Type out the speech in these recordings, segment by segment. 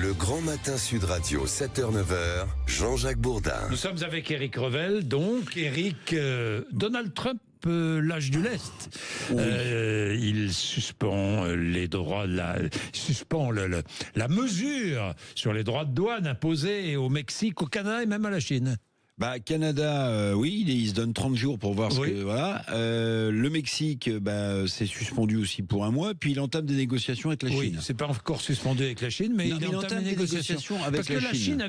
Le Grand Matin Sud Radio, 7h-9h, Jean-Jacques Bourdin. Nous sommes avec Éric Revel, donc Éric, Donald Trump lâche du lest. Oui. Il suspend les droits, suspend la mesure sur les droits de douane imposés au Mexique, au Canada et même à la Chine. Canada, oui, il se donne 30 jours pour voir ce que... Voilà. Le Mexique, c'est suspendu aussi pour un mois, puis il entame des négociations avec la Chine. Oui, c'est pas encore suspendu avec la Chine, mais il entame des négociations avec la Chine. Parce que la Chine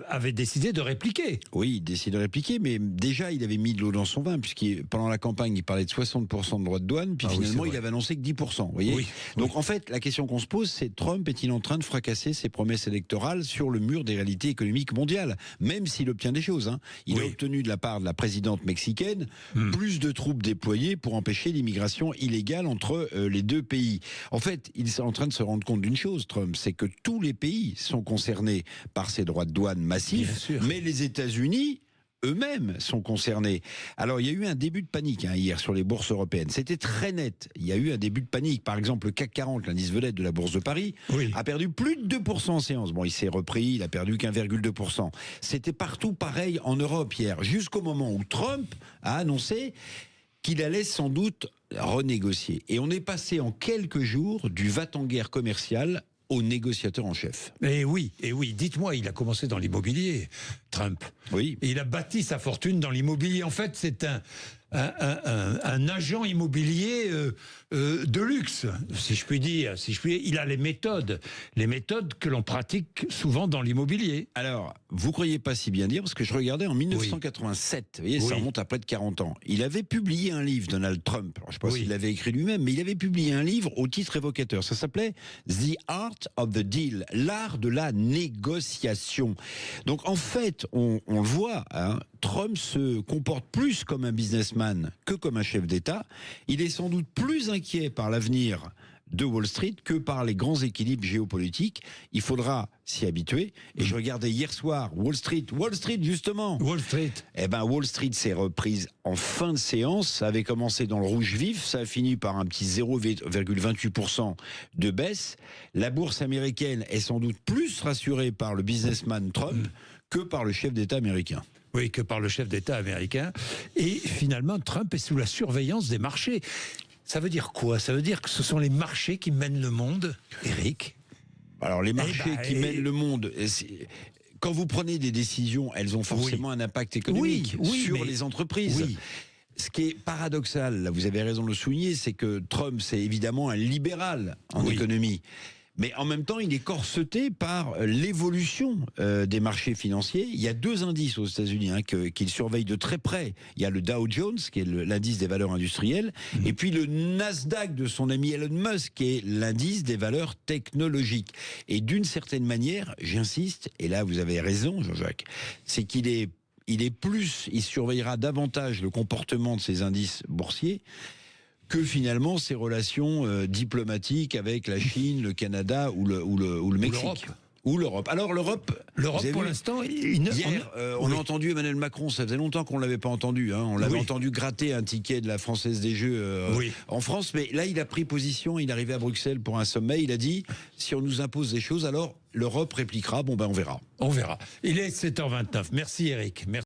avait décidé de répliquer. Oui, il décide de répliquer, mais déjà, il avait mis de l'eau dans son vin, puisque pendant la campagne, il parlait de 60% de droits de douane, puis finalement, il avait annoncé que 10%. Vous voyez ? Oui. Donc, en fait, la question qu'on se pose, c'est Trump est-il en train de fracasser ses promesses électorales sur le mur des réalités économiques mondiales, même s'il obtient des choses. Il a obtenu de la part de la présidente mexicaine plus de troupes déployées pour empêcher l'immigration illégale entre les deux pays. En fait, il est en train de se rendre compte d'une chose, Trump, c'est que tous les pays sont concernés par ces droits de douane massifs, mais les États-Unis eux-mêmes sont concernés. Alors, il y a eu un début de panique hier sur les bourses européennes. C'était très net. Il y a eu un début de panique. Par exemple, le CAC 40, l'indice vedette de la bourse de Paris, a perdu plus de 2% en séance. Bon, il s'est repris, il a perdu qu'1,2%. C'était partout pareil en Europe hier, jusqu'au moment où Trump a annoncé qu'il allait sans doute renégocier. Et on est passé en quelques jours du va-t-en-guerre commercial au négociateur en chef. Et oui, dites-moi, il a commencé dans l'immobilier, Trump. Oui. Et il a bâti sa fortune dans l'immobilier. En fait, c'est un agent immobilier de luxe, si je puis dire. Il a les méthodes que l'on pratique souvent dans l'immobilier. Alors, vous croyez pas si bien dire, parce que je regardais en 1987, vous voyez, ça remonte à près de 40 ans. Il avait publié un livre, Donald Trump, alors, je ne sais pas s'il l'avait écrit lui-même, mais il avait publié un livre au titre évocateur. Ça s'appelait The Art of the Deal, l'art de la négociation. Donc en fait, on le voit, Trump se comporte plus comme un businessman que comme un chef d'État. Il est sans doute plus inquiet par l'avenir de Wall Street que par les grands équilibres géopolitiques. Il faudra s'y habituer. Et je regardais hier soir Wall Street justement. Wall Street. Wall Street s'est reprise en fin de séance. Ça avait commencé dans le rouge vif. Ça a fini par un petit 0,28% de baisse. La bourse américaine est sans doute plus rassurée par le businessman Trump que par le chef d'État américain. Oui, que par le chef d'État américain. Et finalement, Trump est sous la surveillance des marchés. Ça veut dire quoi ? Ça veut dire que ce sont les marchés qui mènent le monde, Éric ? Alors, les marchés qui mènent le monde... Quand vous prenez des décisions, elles ont forcément un impact économique sur les entreprises. Oui. Ce qui est paradoxal, là, vous avez raison de le souligner, c'est que Trump, c'est évidemment un libéral en économie. Mais en même temps, il est corseté par l'évolution des marchés financiers. Il y a deux indices aux États-Unis qu'il surveille de très près. Il y a le Dow Jones, qui est l'indice des valeurs industrielles, et puis le Nasdaq de son ami Elon Musk, qui est l'indice des valeurs technologiques. Et d'une certaine manière, j'insiste, et là vous avez raison, Jean-Jacques, c'est qu'il il surveillera davantage le comportement de ces indices boursiers que finalement ces relations diplomatiques avec la Chine, le Canada ou le Mexique. Ou l'Europe. Alors l'Europe pour l'instant, hier, on a entendu Emmanuel Macron, ça faisait longtemps qu'on ne l'avait pas entendu. On l'avait entendu gratter un ticket de la Française des Jeux en France, mais là il a pris position, il est arrivé à Bruxelles pour un sommet, il a dit, si on nous impose des choses, alors l'Europe répliquera, on verra. On verra. Il est 7h29. Merci Éric. Merci.